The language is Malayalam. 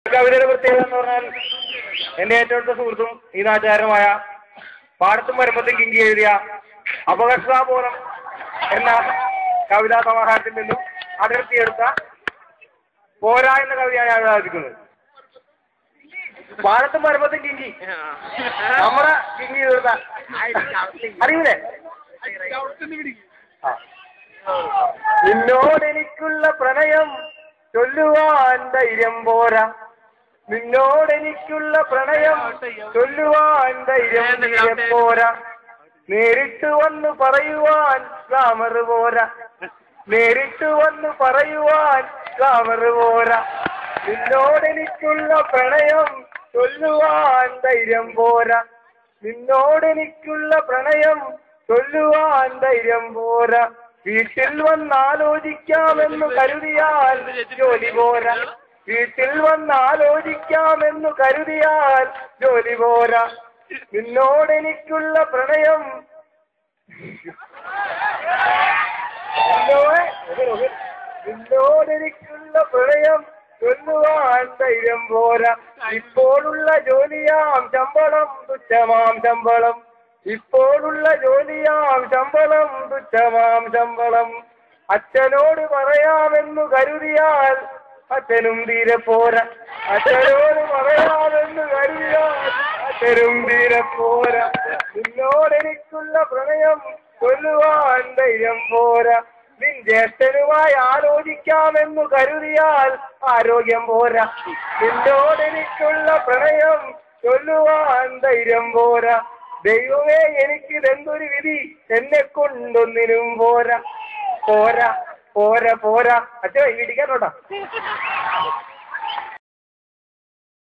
കവിതയുടെ പ്രത്യേകത എന്ന് പറഞ്ഞാൽ എന്റെ ഏറ്റവും അടുത്ത സുഹൃത്തും ഈ നാട്ടുകാരനുമായ പാടത്തും വരുമ്പത്തും കിങ്കി എഴുതിയ അപകർഷതാബോധം എന്ന കവിതാ സമാഹാരത്തിൽ നിന്നും അതിർത്തിയെടുത്ത പോരാ എന്ന കവിതയാണ് ഞാൻ ആരാധിക്കുന്നത്. പാടത്തും വരുമ്പത്തും കിങ്കി നമ്മുടെ കിങ്കി തീർത്ത അറിയില്ലേ? നിന്നോടെനിക്കുള്ള പ്രണയം ചൊല്ലുവാൻ ധൈര്യം പോരാ, നിന്നോടെനിക്കുള്ള പ്രണയം ചൊല്ലുവാൻ ധൈര്യം പോരാ, നേരിട്ട് വന്ന് പറയുവാൻ ഗ്ലാമർ പോരാ, നേരിട്ട് വന്ന് പറയുവാൻ ഗ്ലാമർ പോരാ, നിന്നോടെനിക്കുള്ള പ്രണയം ചൊല്ലുവാൻ ധൈര്യം പോരാ, നിന്നോടെനിക്കുള്ള പ്രണയം ചൊല്ലുവാൻ ധൈര്യം പോരാ, വീട്ടിൽ വന്നാലോചിക്കാമെന്നു കരുതിയാൽ ജോലി പോരാ, വീട്ടിൽ വന്നാലോചിക്കാമെന്നു കരുതിയാൽ ജോലി പോരാ, നിന്നോടെനിക്കുള്ള പ്രണയം നിന്നോടെനിക്കുള്ള പ്രണയം ചൊല്ലുവാൻ ധൈര്യം പോരാ, ഇപ്പോഴുള്ള ജോലിയാം ശമ്പളം തുച്ഛമാം ശമ്പളം, ഇപ്പോഴുള്ള ജോലിയാം ശമ്പളം തുച്ഛമാം ശമ്പളം, അച്ഛനോട് പറയാമെന്നു കരുതിയാൽ അച്ഛനും തീരെ പോരാ, അച്ഛനോട് പറയാമെന്ന് കരുതിയാൽ അച്ഛനും തീരെ പോരാ, നിന്നോടെനിക്കുള്ള പ്രണയം ചൊല്ലുവാൻ ധൈര്യം പോരാ, നിൻ ജ്യേഷ്ഠനുമായി ആലോചിക്കാമെന്നു കരുതിയാൽ ആരോഗ്യം പോരാ, നിന്നോടെനിക്കുള്ള പ്രണയം ചൊല്ലുവാൻ ധൈര്യം പോരാ, ദൈവമേ എനിക്കിതെന്തൊരു വിധി, എന്നെ കൊണ്ടൊന്നിനും പോരാ പോരാ പോരാ പോരാ. അച്ഛൻ ഇടിക്കാനോട്ടാ.